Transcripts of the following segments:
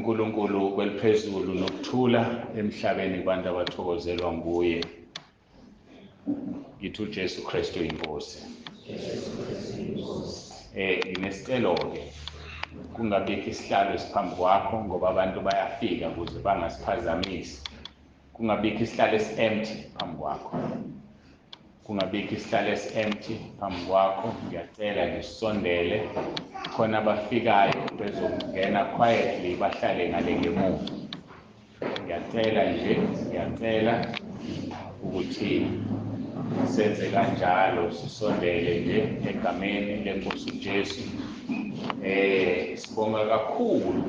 uNkulunkulu kweliphezulu nokuthula emhlabeni kubantu abathokozelwa nguye. Ngithi uJesu Kristu inkosi. Nginesicelo-ke kungabikho isihlalo esiphambi kwakho ngoba abantu bayafika ukuze bangasiphazamisi. Kungabikho isihlalo esi-empty phambi kwakho. Kungabikho isihlalo esi-empty phambi kwakho. Ngiyacela ngisondele khona abafikayo bezongena quietly bahlale ngale ngemuva. Ngiyacela ukuthi senze kanjalo, sisondele nje egameni lenkosi uJesu. Sibonga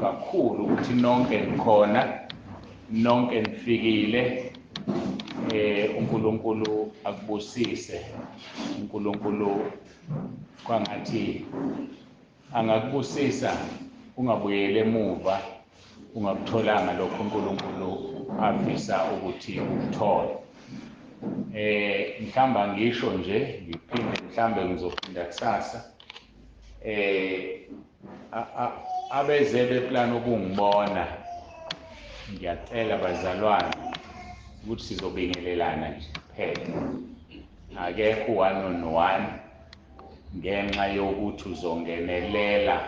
kakhulu ukuthi nonke nikhona, nonke nifikile. uNkulunkulu akubusise. uNkulunkulu kwangathi angakubusisa ungabuyele emuva ungakutholanga lokho uNkulunkulu afisa ukuthi ukuthole. Mhlamba ngisho nje ngiphinde mhlambe ngizophinda kusasa. Abeze beplana ukungibona, ngiyacela bazalwane ukuthi sizobingelelana nje phela. Akekho one-on-one ngenxa yokuthi uzongenelela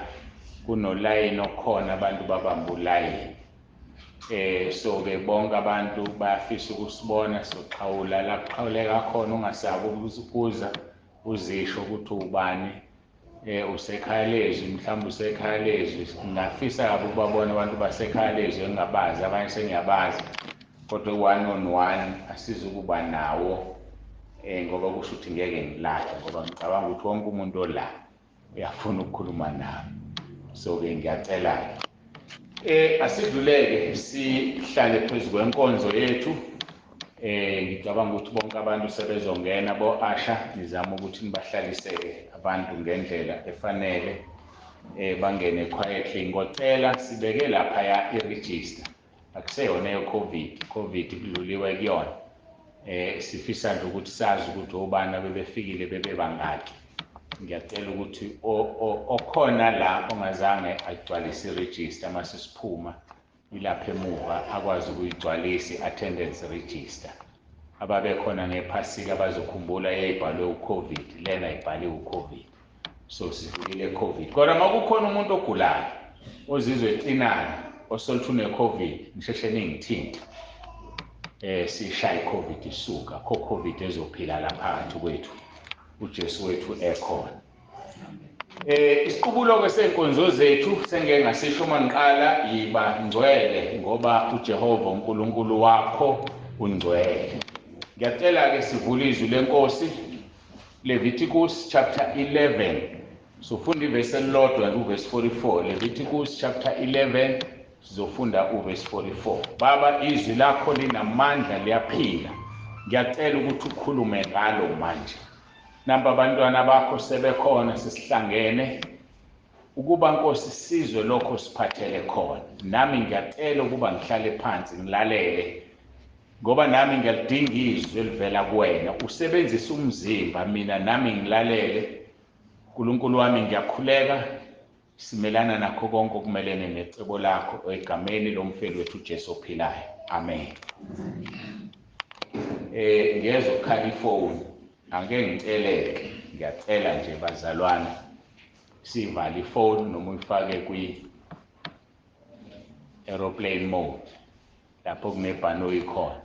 kunolayini okhona abantu babamba ulayini. So-ke bonke abantu bayafisa ukusibona, soxhawula la kuxhawuleka khona, ungasabi ukuza uzisho ukuthi ubani. Usekhaya lezwi, mhlawumbe usekhaya lezwi. Ngingafisa kabi ukubabona abantu basekhaya lezwi engingabazi, abanye sengiyabazi, kodwa one-on-one asizukuba nawo ngoba kusho ukuthi ngeke ngilahle, ngoba ngicabanga ukuthi wonke umuntu ola uyafuna ukukhuluma nawe. So-ke ngiyacela-ke asidluleke sihlale phezu kwenkonzo yethu. Ngicabanga ukuthi bonke abantu sebezongena, bo-Asha nizama ukuthi nibahlalise abantu ngendlela efanele, bangene quietly. Ngocela sibeke laphaya i-register, akuseyona COVID kudluliwe kuyona. Sifisa nje ukuthi sazi ukuthi obani bebefikile bebebangaki. Ngiyacela ukuthi okhona la ongazange agcwalise i-register mase siphuma ilapha emuva akwazi ukuyigcwalisa i-attendance register. Ababekhona ngephasika bazokhumbula yayibhalwe uCovid, lena ibhaliwe uCovid. So sidlulile COVID. Kodwa uma kukhona umuntu ogulayo ozizwe eqinana osoluthi une-COVID, ngisheshe ningithinte. Sishaya i-COVID isuka, kho COVID ezophila la phakathi kwethu, uJesu wethu ekhona. Isiqubulo-ke sey'nkonzo zethu sengeke ngasisho uma ngiqala, yiba ngcwele ngoba uJehova uNkulunkulu wakho ungcwele. Ngiyacela-ke sivule izwi lenkosi, Levitikusi chapter 11. Sofunda ivesi elilodwa uvesi 44. Levitikusi chapter 11 sizofunda uvesi 44. Baba, izwi lakho linamandla, liyaphila. Ngiyacela ukuthi ukhulume ngalo manje. Namba abantwana bakho sebekhona, sesihlangene ukuba Nkosi sizwe lokho siphathele khona. Nami ngiyacela ukuba ngihlale phansi ngilalele, ngoba nami ngiyalidinga izwi elivela kuwena. Usebenzise umzimba, mina nami ngilalele. uNkulunkulu wami, ngiyakhuleka simelana nakho konke okumelene necebo lakho egameni lomfeli wethu uJesu ophilayo. Amen. Ngiyeza ukukhala ifoni, angeke ngiceleke, ngiyacela nje bazalwane sivale ifoni noma uyifake kwi-aeroplane mode lapho kunebhanoyi khona.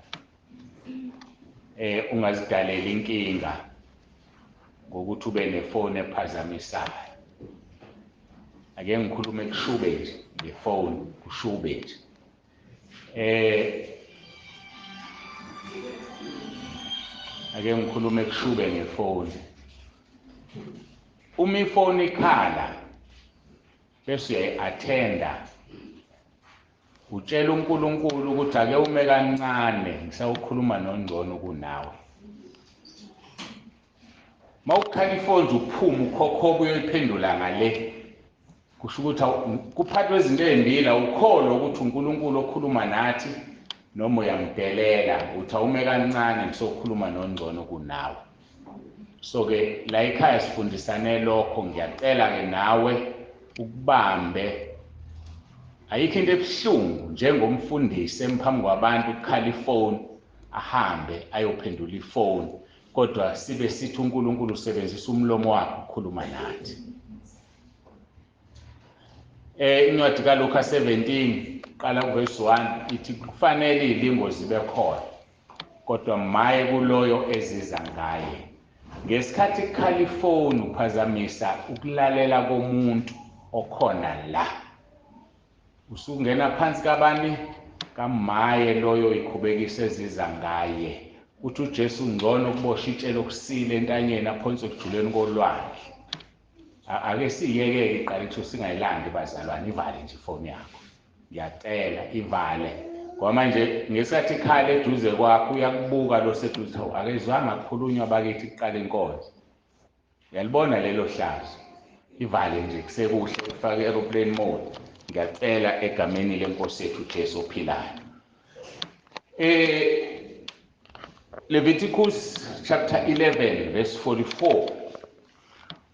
Ungazidalela inkinga ngokuthi ube nefoni ephazamisayo. Ake ngikhulume kushube nje ngefoni, kushube nje. Ake ngikhulume kushube ngefoni. Uma ifoni ikhala bese uyayi-attenda, utshela uNkulunkulu ukuthi ake ume kancane ngisawukhuluma nongcono kunawe. Uma ukhala ifoni nje uphuma ukhokhoba uyoyiphendula ngale, kusho ukuthi kuphathwa izinto ey'mbili, awukholwa ukuthi uNkulunkulu okhuluma nathi noma uyangidelela, uthi awume kancane ngisokhuluma nongcono kunawe. So-ke la ekhaya sifundisane lokho. Ngiyacela-ke nawe ukubambe ayikho into ebuhlungu njengomfundisi emphambi kwabantu ukukhala ifoni ahambe ayophendula ifoni, kodwa sibe sithi uNkulunkulu usebenzisa umlomo wakhe ukukhuluma nathi. Incwadi kaLuka 17 qala kuverse 1 ithi kufanele izilingo zibe khona, kodwa maye kuloyo eziza ngaye. Ngesikhathi ukukhala ifoni uphazamisa ukulalela komuntu okhona la, usungena phansi kabani kamaye loyo ikhubekisa eziza ngaye. Uthi uJesu ngcono ukubosha itshelo kusile entanyeni aphonse ekujuleni kolwandle. Ake siyeke iqala ukuthi singayilandi bazalwane, ivale nje ifoni yakho. Ngiyacela ivale. Ngoba manje ngesikhathi ikhala eduze kwakho uyakubuka lo seduze, akezwanga kukhulunywa bakithi kuqala inkonzo. Uyalibona lelo hlazo. Ivale nje kusekuhle, ufake aeroplane mode. Ngiyacela egameni lenkosi yethu uJesu ophilayo. Levitikusi chapter 11 verse 44.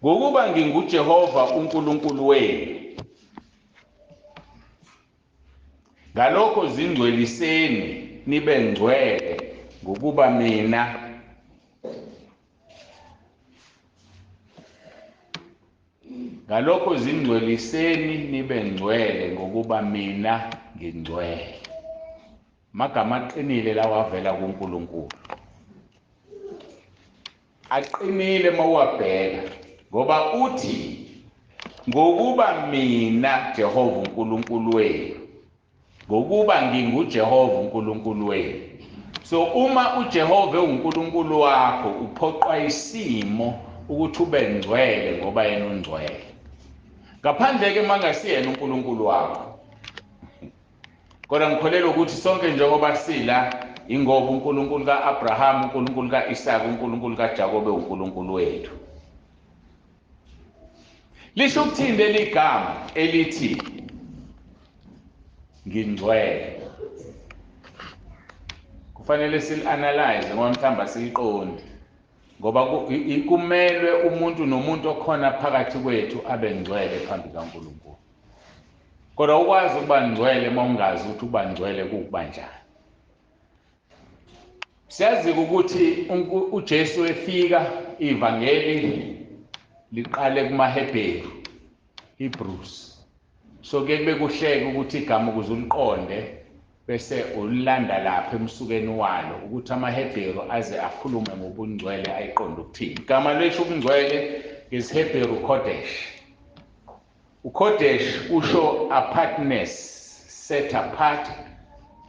Ngokuba nginguJehova uNkulunkulu wenu, ngalokho zingcweliseni nibe ngcwele ngokuba mina nibe ngcwele ngokuba mina ngingcwele. Magama aqinile lawa avela kuNkulunkulu. Aqinile mawabheka ngoba uthi ngokuba mina Jehova uNkulunkulu wenu, ngokuba nginguJehova uNkulunkulu wenu. So uma uJehova uNkulunkulu wakho uphoqwa isimo ukuthi ube ngcwele ngoba yena ungcwele. Ngaphandle ke mangasiyena uNkulunkulu wakho. Kodwa ngikholelwa ukuthi sonke njengoba sila ingoba uNkulunkulu kaAbraham, uNkulunkulu kaIsaka, uNkulunkulu kaJakobe uNkulunkulu wethu. Lisho ukuthini leli gama elithi ngingcwele? Kufanele sili-analyze ngoba mhlawumbe asiliqondi. Ngoba kumelwe umuntu nomuntu okhona phakathi kwethu abe ngcwele phambi kaNkulunkulu. Kodwa ukwazi ukuba ngcwele mawungazi ukuthi uba ngcwele kuba njani. Siyazi ukuthi uJesu efika ivangeli liqale kumaHebheru, Hebrews. So ke kube kuhleke ukuthi igama ukuze uliqonde bese ulilanda lapha emsukeni walo ukuthi amaHebheru aze akhulume ngobungcwele ayiqonde ukuthini. Igama lesho ubungcwele ngesihebheru Kodesh. uKodesh usho apartness, set apart,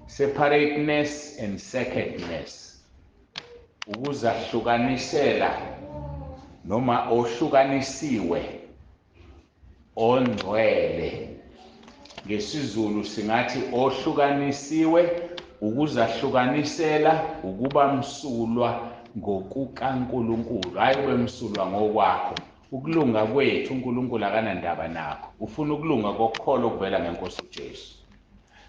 separateness and sacredness. Ukuzahlukanisela noma ohlukanisiwe, ongcwele. NgesiZulu singathi ohlukanisiwe, ukuzahlukanisela, ukuba msulwa ngokukaNkulunkulu, hayi ube msulwa ngokwakho. Ukulunga kwethu uNkulunkulu akanandaba nakho. Ufuna ukulunga kokukholwa okuvela ngeNkosi uJesu.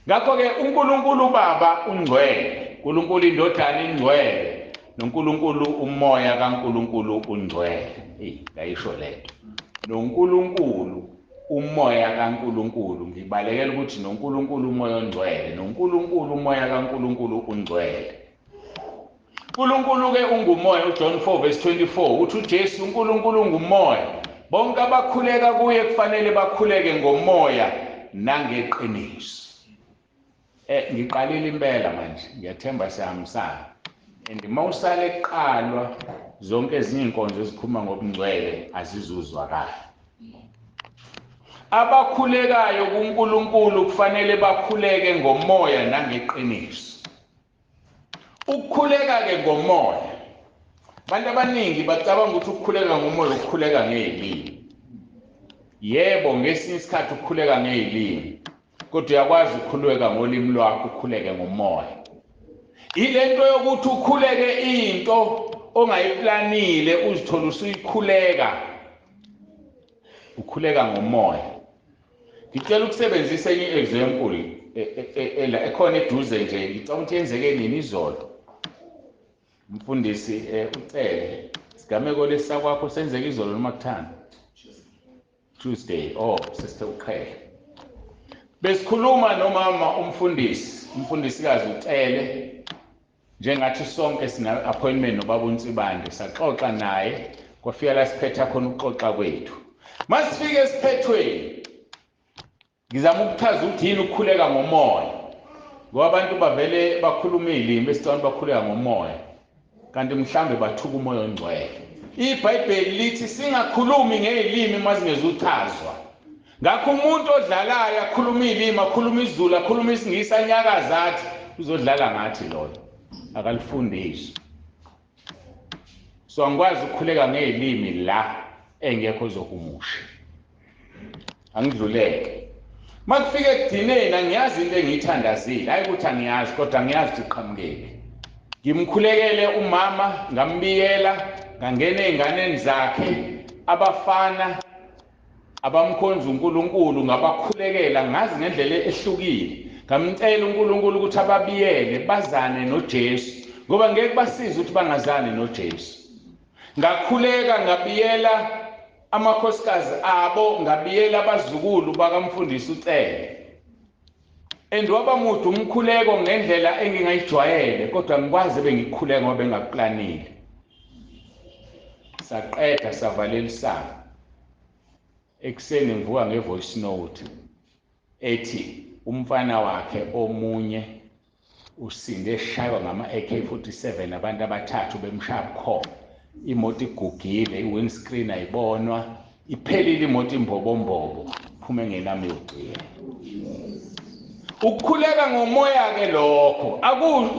Ngakho ke uNkulunkulu uBaba ungcwele, uNkulunkulu iNdodana ingcwele, noNkulunkulu uMoya kaNkulunkulu ungcwele. Ngayisho lento. NoNkulunkulu uMoya kaNkulunkulu, ngibalekela ukuthi noNkulunkulu uMoya ongcwele, noNkulunkulu uMoya kaNkulunkulu ungcwele. uNkulunkulu ke ungumoya, uJohn 4 verse 24 uthi uJesu uNkulunkulu ungumoya. Bonke abakhuleka kuye kufanele bakhuleke ngomoya nangeqiniso. Ngiqalile impela manje, ngiyathemba siyahambisana. And mawusale eqalwa zonke ezinye inkonzo ezikhuluma ngobungcwele azizuzwakala. Abakhulekayo kuNkulunkulu kufanele bakhuleke ngomoya nangeqiniso. Ukukhuleka ke ngomoya, abantu abaningi bacabanga ukuthi ukukhuleka ngomoya ukukhuleka ngezilimi. Yebo, ngesinye isikhathi ukukhuleka ngezilimi, kodwa uyakwazi ukukhuleka ngolimi lwakho, ukhuleke ngomoya. Ilento yokuthi ukhuleke into ongayiplanile uzithola usuyikhuleka, ukhuleka ngomoya. Ngicela ukusebenzisa enye example ekhona eduze nje, ngicabanga ukuthi yenzeke nini izolo. Mfundisi ucele sigameko lesakwakho senzeka izolo noma kuthana? Tuesday. Oh, sister uqhele. Besikhuluma nomama umfundisikazi uCele, njengathi sonke sina appointment nobaba uNsibande, saxoxa naye kwafika la siphetha khona ukuxoxa kwethu. Masifike esiphethweni ngizama ukuchaza ukuthi yini ukukhuleka ngomoya, ngoba abantu bavele bakhuluma izilimi besicabanga bakhuleka ngomoya kanti mhlambe bathuka umoya ongcwele. iBhayibheli lithi singakhulumi ngezilimi mazingezuchazwa. Ngakho umuntu odlalayo akhuluma izilimi, akhuluma isiZulu, akhuluma isiNgisi, anyakaza athi uzodlala ngathi loyo, akalifundiswa. So angikwazi ukukhuleka ngezilimi la engekho ozokumusha. Angidluleke. Makufika ekudineni angiyazi into engiyithandazile, hayi ukuthi angiyazi kodwa ngiyazi ukuthi iqhamukile. Ngimkhulekele umama, ngambiyela, ngangena ey'nganeni zakhe, abafana abamkhonza uNkulunkulu ngabakhulekela, ngazi ngendlela ehlukile. Ngamcela uNkulunkulu ukuthi ababiyele bazane noJesu, ngoba ngeke basize ukuthi bangazani noJesu. Ngakhuleka ngabiyela amakhosikazi abo, ngabiyela abazukulu bakamfundisi uCele. Waba mude umkhuleko ngendlela engingayijwayele, kodwa ngikwazi bengikhuleka ngoba bengakuplanile. Saqeda savalela isango. Ekuseni ngivuka ngevoice note ethi umfana wakhe omunye usinde eshaywa ngama-AK-47 abantu abathathu bemshaya bukhoma. Imoto igugile, i-windscreen ayibonwa, iphelile imoto imbobombobo, phume ngenami yogcina. Ukukhuleka ngomoya-ke lokho,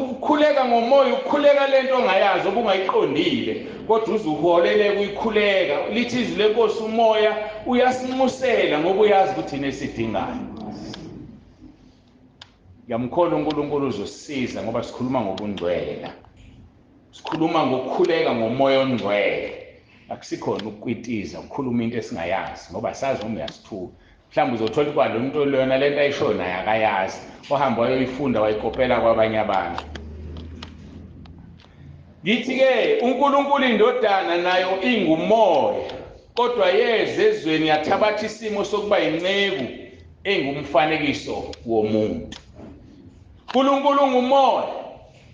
ukukhuleka ngomoya, ukukhuleka lento ongayazi obungayiqondile, kodwa uzuholele kuyikhuleka. Lithi izwi lenkosi umoya uyasinxusela ngoba uyazi ukuthi yini esidingayo. Ngiyamkholwa uNkulunkulu uzosisiza ngoba sikhuluma ngobungcwele. Sikhuluma ngokukhuleka ngomoya ongcwele. Akusikhona ukukwitiza, ukukhuluma into esingayazi ngoba sazi uma uyasithuka. Mhlawumbe uzothola kwa lo muntu lona lento ayishoyo naye akayazi, ohamba wayoyifunda wayikopela kwabanye abantu. Ngithi-ke uNkulunkulu indodana nayo ingumoya, kodwa yeze ezweni yathabatha isimo sokuba inceku engumfanekiso womuntu. uNkulunkulu ngumoya,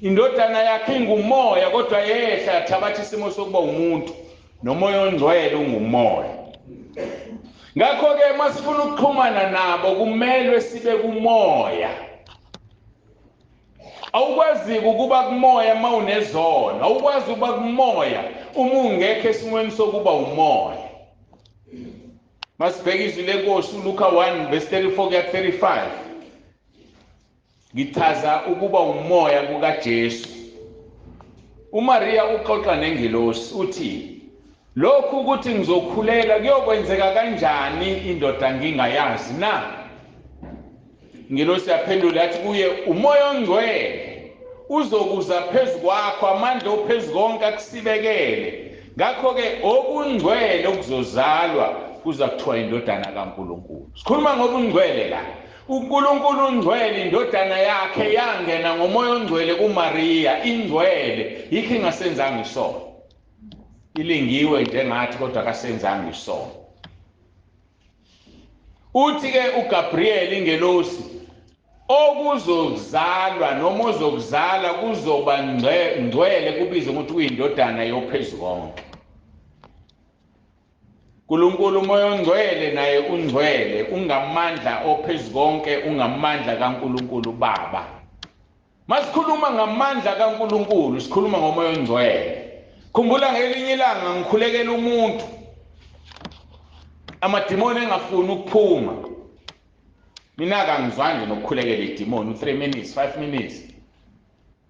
indodana yakhe ingumoya, kodwa yehla yathabatha isimo sokuba umuntu, nomoya ongcwele ungumoya. Ngakho-ke masifuna ukuxhumana nabo kumelwe sibe kumoya. Awukwazi ukuba kumoya uma unezono, awukwazi ukuba kumoya uma ungekho esimweni sokuba umoya. Masibheka izwi lenkosi uLuka 1:34-35. Ngichaza ukuba umoya kukaJesu. uMaria uxoxa nengilosi uthi, lokhu ukuthi ngizokhulela kuyokwenzeka kanjani indoda ngingayazi na? Ingilosi yaphendula yathi kuye, umoya ongcwele uzokuza phezu kwakho, amandla ophezu konke akusibekele. Ngakho-ke okungcwele okuzozalwa kuza kuthiwa indodana kaNkulunkulu. Sikhuluma ngobungcwele la. uNkulunkulu ungcwele, indodana yakhe yangena ngomoya ongcwele kuMaria, ingcwele, yikho ingasenzanga isono. Ilingiwe njengathi kodwa akasenzanga isono. Uthi-ke uGabriel ingelosi, okuzozalwa noma ozokuzala kuzoba ngcwele, kubizwe ukuthi kuyindodana yophezu konke. uNkulunkulu umoya ongcwele naye ungcwele, ungamandla ophezu konke, ungamandla kaNkulunkulu Baba. Masikhuluma ngamandla kaNkulunkulu sikhuluma ngomoya ongcwele. Khumbula ngelinye ilanga ngikhulekela umuntu, amadimoni engafuni ukuphuma. Mina akangizwanje nokukhulekela idimoni 3 minutes 5 minutes.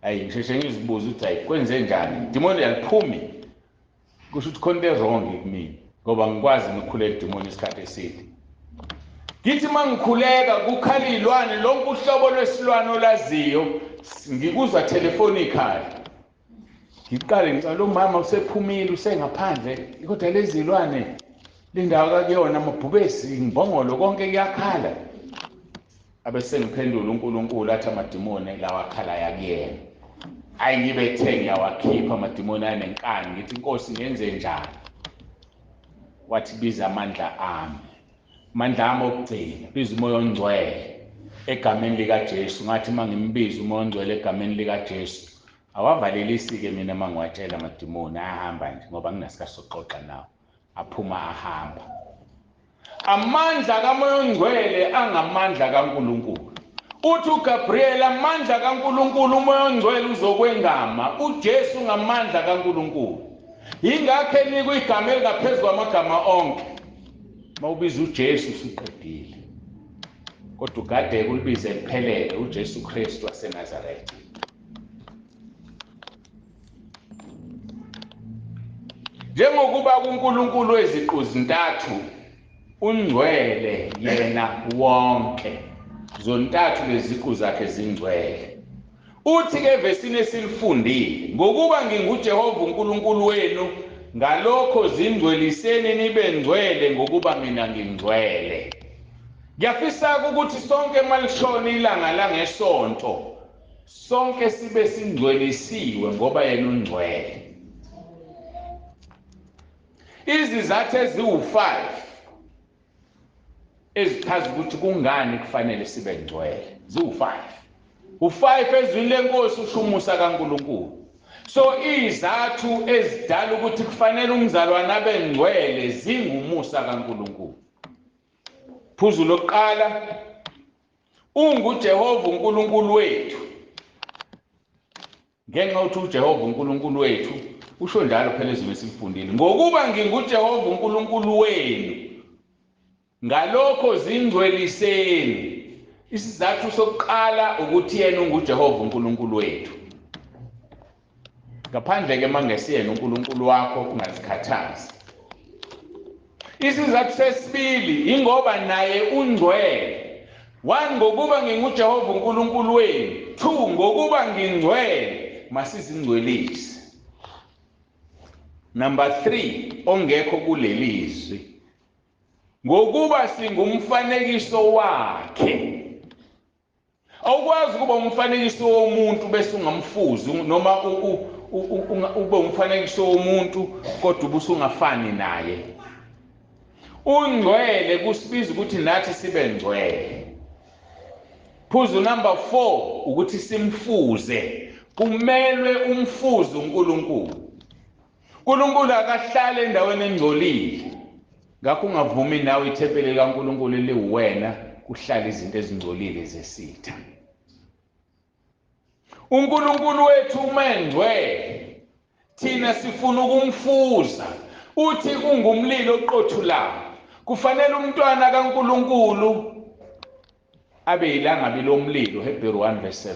Hayi ngisheshe ngizibuza ukuthi hayi kwenze njani? Idimoni yaliphumi. Kusho ukuthi khona into wrong kumina ngoba ngikwazi ukukhuleka idimoni isikhathi eside. Ngithi mangikhuleka kukhala izilwane, lonke uhlobo lwesilwane olaziyo ngikuzwa telefonically. Ngiqale ngicela umama usephumile usengaphandle, kodwa lezi zilwane lindawo akuyona amabhubesi imbongolo konke kuyakhala. Abese ngiphendula uNkulunkulu athi amadimoni lawa akhala yakuyena. Hayi ngibethe ngiyawakhipha amadimoni anenkani, ngithi Nkosi ngenze njani? Wathi biza amandla ami. Amandla ami okugcina, biza umoya ongcwele. egameni likaJesu ngathi mangimbiza umoya ongcwele egameni likaJesu awavalelisi ke mina mangiwatshela amadimoni ahamba nje ngoba nginesikhathi sokuxoxa nawo aphuma ahamba. Amandla kamoya ongcwele angamandla kaNkulunkulu. Uthi uGabriel amandla kaNkulunkulu umoya ongcwele uzokwengama, uJesu ngamandla kaNkulunkulu. Ingakho enikwe igama elingaphezu kwamagama onke. Mawubiza uJesu usuqedile. Kodwa ugade ulibize liphelele uJesu Kristu waseNazaretha. Njengokuba kuNkulunkulu eziqu zintathu, uNgcwele yena wonke. Zontathu leziqu zakhe zingcwele. Uthi ke evesini esilifundile, ngokuba nginguJehova uNkulunkulu wenu, ngalokho zingcweliseni nibe ngcwele ngokuba mina ngingcwele. Ngiyafisa ukuthi sonke malishona ilanga langesonto, sonke sibe singcwelisiwe ngoba yena ungcwele. Izizathu eziwu-5 ezichaza ukuthi kungani kufanele sibe ngcwele. Ziwu-5. U5 ezwini lenkosi usho umusa kaNkulunkulu. So izathu ezidala ukuthi kufanele umzalwane abe ngcwele zingumusa kaNkulunkulu. Phuzu lokuqala, unguJehova uNkulunkulu wethu. Ngenxa yokuthi uJehova uNkulunkulu wethu usho njalo phela ezweni esilifundile, ngokuba nginguJehova uNkulunkulu wenu, ngalokho zingcweliseni. Isizathu sokuqala ukuthi yena unguJehova uNkulunkulu wethu. Ngaphandle ke mangesiyena uNkulunkulu wakho ungazikhathazi. Isizathu sesibili ingoba naye ungcwele. 1 ngokuba nginguJehova uNkulunkulu wenu. 2 ngokuba ngingcwele masizingcwelise. Number 3 ongekho kulelizwi, ngokuba singumfanekiso wakhe. Awukwazi ukuba umfanekiso womuntu bese ungamfuzi noma ube umfanekiso womuntu kodwa ubusungafani naye. Ungcwele kusibiza ukuthi nathi sibe ngcwele. Phuzu number 4 ukuthi simfuze. Kumelwe umfuze uNkulunkulu. uNkulunkulu akahlala endaweni engcolile. Ngakho ungavumi nawe ithempeli likaNkulunkulu liwena kuhlala izinto ezingcolile zesitha. uNkulunkulu wethu umengcwele, thina sifuna ukumfuza. Uthi ungumlilo oqothulayo. Kufanele umntwana kaNkulunkulu abe ilangabi lomlilo, Hebrew 1:7,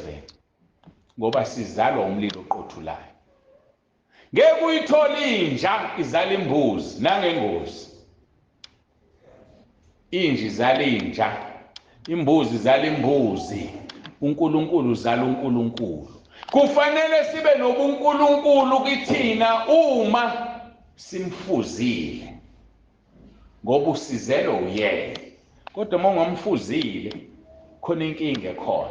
ngoba sizalwa umlilo oqothulayo. Ngeke uyithole inja izala imbuzi nangengozi. Inja izala inja, imbuzi izala imbuzi, uNkulunkulu uzala uNkulunkulu. Kufanele sibe nobuNkulunkulu kithina uma simfuzile, ngoba usizelo uyena. Kodwa uma ungamfuzile khona inkinga ekhona.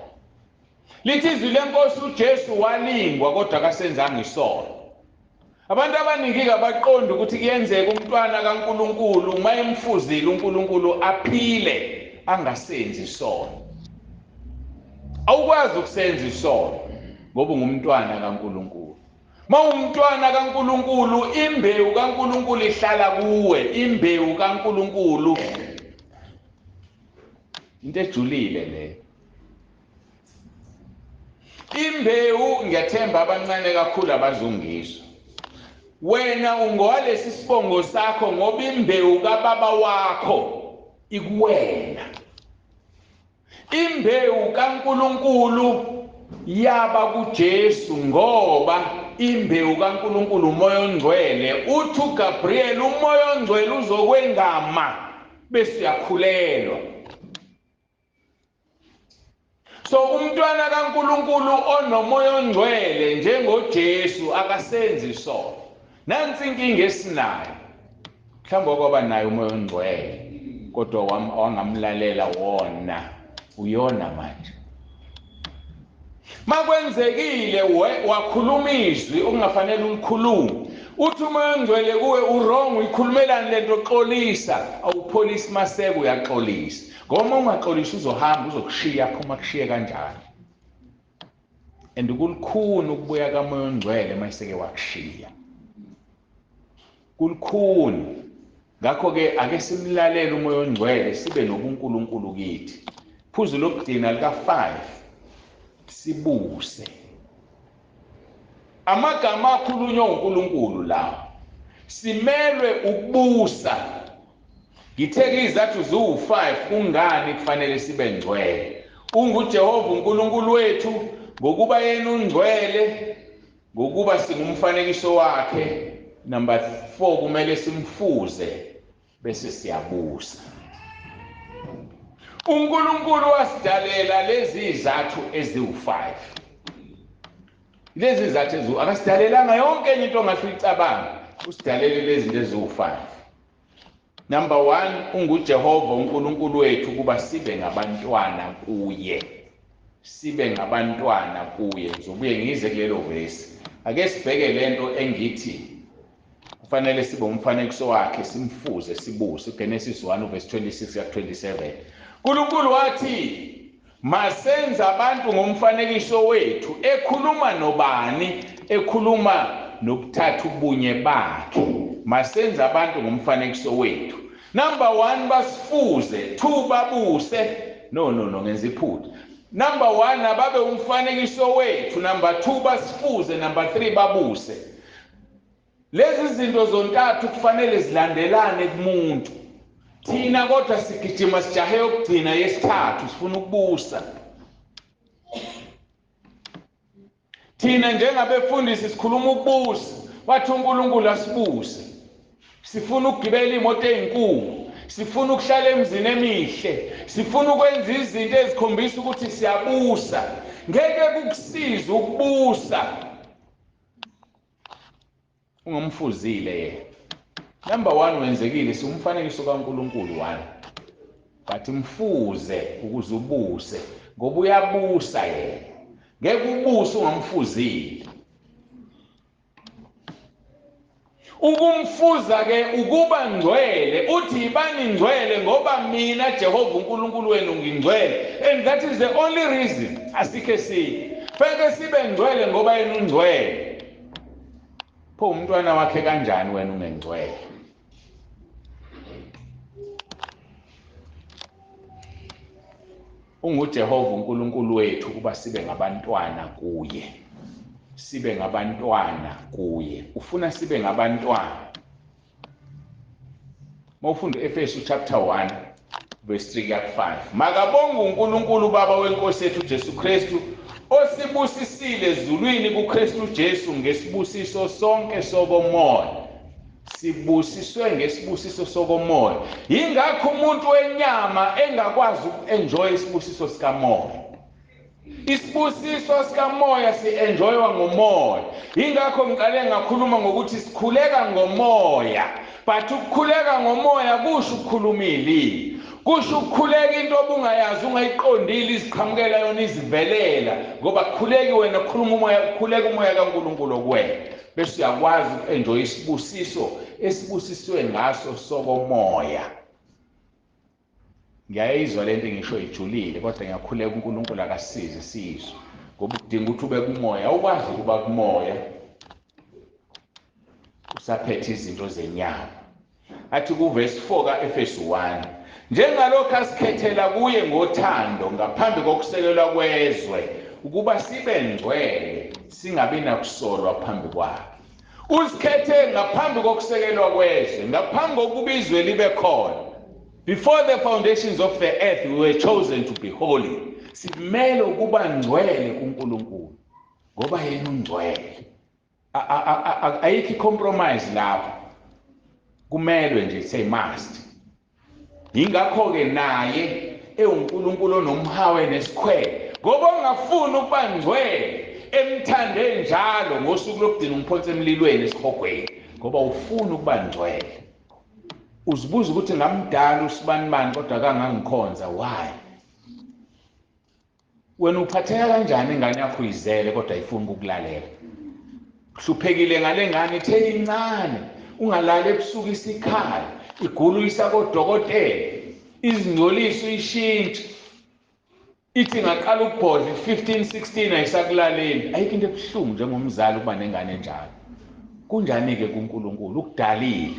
Lithi izwi lenkosi uJesu walingwa kodwa akasenzanga isono. Abantu abaningi abaqonda ukuthi kuyenzeka umntwana kaNkulunkulu uma emfuzile uNkulunkulu aphile angasenzi isono. Awukwazi ukusenza isono ngoba ungumntwana kaNkulunkulu. Mawumntwana kaNkulunkulu, imbewu kaNkulunkulu ihlala kuwe, imbewu kaNkulunkulu. Into ejulile le. Imbewu ngiyathemba abancane kakhulu abazungizwa. Wena ungowalesi sibongo sakho ngoba imbewu kababa wakho ikuwena. Imbewu kaNkulunkulu yaba kuJesu ngoba imbewu kaNkulunkulu umoya ongcwele. Uthi uGabriel umoya ongcwele uzokwengama bese uyakhulelwa. So umntwana kaNkulunkulu onomoya ongcwele njengoJesu akasenzi isono. Nansi inkinga esinayo. Mhlawumbe kwaba nayo umoya ongcwele kodwa wangamlalela wona uyona manje. Makwenzekile wakhuluma izwi okungafanele ulikhulume, uthi umoya ongcwele kuwe urong uyikhulumelana lento oxolisa awupholisi maseko uyaxolisa ngoba ungaxolisa uzohamba uzokushiya phuma kushiye kanjani and kulukhuni ukubuya kamoya ongcwele mayiseke wakushiya kulukhuni ngakho ke ake simlalele umoya ongcwele sibe nobuNkulunkulu kithi phuzu lokugcina lika 5 sibuse amagama akhulunywa uNkulunkulu la simelwe ukubusa ngithe izathu ziwu5 kungani kufanele sibe ngcwele unguJehova uNkulunkulu wethu ngokuba yena ungcwele ngokuba singumfanekiso wakhe number 4 kumele simfuze bese siyabusa uNkulunkulu wasidalela lezi izathu eziwu5 lezi izathu akasidalelanga yonke enye into ongaficabanga usidalele lezi zinto eziwu5 number 1 unguJehova uNkulunkulu wethu kuba sibe ngabantwana kuye sibe ngabantwana kuye ngizobuye ngize kulelo verse ake sibheke lento engithi kufanele sibe umfanekiso wakhe simfuze sibuse uGenesis 1 verse 26 ya 27 uNkulunkulu wathi masenza abantu ngomfanekiso wethu ekhuluma nobani ekhuluma nobuthathu bunye bakhe masenza abantu ngomfanekiso wethu number 1 basifuze 2 babuse no ngenza iphutha number 1 ababe umfanekiso wethu number 2 basifuze number 3 babuse lezi zinto zontathu kufanele zilandelane kumuntu thina kodwa sigijima sijahe ukugcina yesithathu sifuna ukubusa thina njengabefundisi sikhuluma ukubusa wathi uNkulunkulu asibuse sifuna ukugibela imoto ezinkulu sifuna ukuhlala emzini emihle sifuna ukwenza izinto ezikhombisa ukuthi siyabusa ngeke kukusiza ukubusa ungumfuzile yena number 1 wenzekile siumfanekiso kaNkulunkulu 1 but mfuze ukuze ubuse ngoba uyabusa yena ngeke ubuse ungamfuzile ukumfuza ke ukuba ngcwele uthi ibani ngcwele ngoba mina Jehova uNkulunkulu wenu ngingcwele and that is the only reason asikhe feke sibe ngcwele ngoba yena ungcwele pho umntwana wakhe kanjani wena ungengcwele unguJehova uNkulunkulu wethu kuba sibe ngabantwana kuye sibe ngabantwana kuye ufuna sibe ngabantwana mawufunda Efesu chapter 1 verse 3 ya 5 makabonga uNkulunkulu baba wenkosi yethu Jesu Kristu osibusisile ezulwini kuKristu Jesu ngesibusiso sonke sokomoya sibusiswe ngesibusiso sokomoya ingakho umuntu wenyama engakwazi ukuenjoy isibusiso sikamoya isibusiso sikamoya sienjoywa ngomoya ingakho ngiqale ngakhuluma ngokuthi sikhuleka ngomoya but ukukhuleka ngomoya kusho ukukhulumile kusho ukukhuleka into obungayazi ungayiqondile iziqhamukela yona izivelela ngoba kukhuleki wena khuluma umoya kukhuleka umoya kaNkulunkulu kuwena bese uyakwazi ukuenjoy isibusiso esibusiswe ngaso sokomoya ngiyayizwa lento ngisho ijulile kodwa ngiyakhuleka uNkulunkulu akasize sizwe ngoba udinga ukuthi ube kumoya ukwazi ukuba kumoya usaphethe izinto zenyama athi ku verse 4 kaEfesu 1 njengalokho asikhethela kuye ngothando ngaphambi kokusekelwa kwezwe ukuba sibe ngcwele singabi nakusolwa phambi kwakhe usikhethe ngaphambi kokusekelwa kwezwe ngaphambi kokuba izwe libe khona before the foundations of the earth we were chosen to be holy simele ukuba ngcwele kuNkulunkulu ngoba yena ungcwele ayikho compromise lapho kumelwe nje say must ingakho ke naye uNkulunkulu onomhawe nesikhwele ngoba ungafuni ukuba ngcwele emthande njalo ngosuku lokugcina umphonse emlilweni esihogweni ngoba ufuna ukuba ngcwele uzibuza ukuthi ngamdala usibanibani kodwa kangangikhonza why wena uphatheka kanjani ingane yakho izele kodwa ayifuni ukulalela hluphekile ngale ngane ithe incane ungalali ebusuku isikhala igulu isakodokotela izingcoliso ishintsha ithi ngaqala ukubhodla 15 16 ayisakulaleli ayikho into ebuhlungu njengomzali ukuba nengane enjalo kunjani ke kuNkulunkulu ukudalile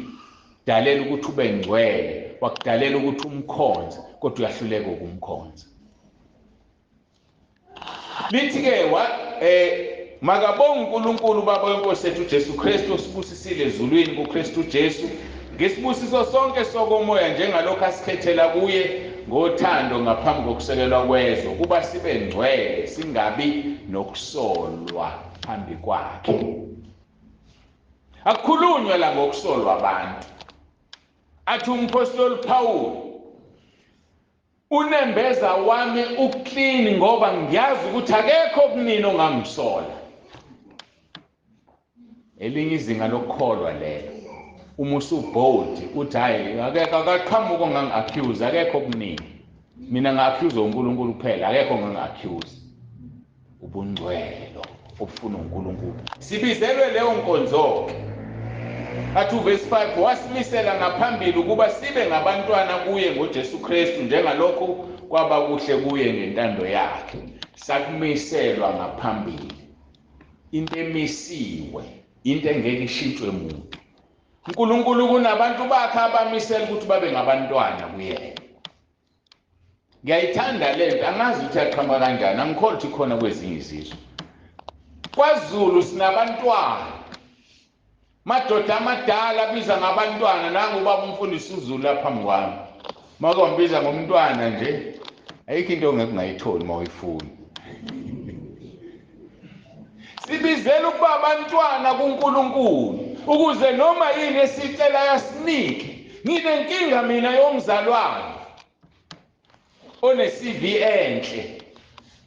dalela ukuthi ube ngcwele wakudalela ukuthi umkhonze kodwa uyahluleka ukumkhonza lithi ke makabonge uNkulunkulu baba wenkosi yethu uJesu Kristu osibusisile ezulwini kuKristu Jesu ngesibusiso sonke sokomoya njengalokho asikhethela kuye ngothando ngaphambi kokusekelwa kwezwe kuba sibe ngcwele singabi nokusolwa phambi kwakhe akukhulunywa la ngokusolwa abantu athi umpostoli Paul unembeza wami uclean ngoba ngiyazi ukuthi akekho kunini ongamsola elinye izinga lokukholwa lelo uma usubold uthi hayi akekho akaqhamuka ongangi-accuse akekho kunini mina nga-accuse uNkulunkulu kuphela akekho ongangi-accuse ubungcwele lo obufuna uNkulunkulu sibizelwe leyo nkonzo athi uverse 5 wasimisela ngaphambili ukuba sibe ngabantwana kuye ngoJesu Kristu njengalokho kwaba kuhle kuye ngentando yakhe sakumiselwa ngaphambili into emisiwe into engeke ishintshwe muntu uNkulunkulu kunabantu bakhe abamisela ukuthi babe ngabantwana kuye ngiyayithanda lento angazi ukuthi aqhamuka kanjani angikholwa ukuthi khona kwezinye izizwe kwaZulu sinabantwana madoda amadala biza ngabantwana nangoba umfundisi uZulu laphambi kwami maka wambiza ngomntwana nje ayikho into ongeke ungayitholi mawuyifuna sibizela ukuba abantwana kuNkulunkulu ukuze noma yini esicela yasinike nginenkinga mina yomzalwane one-CV enhle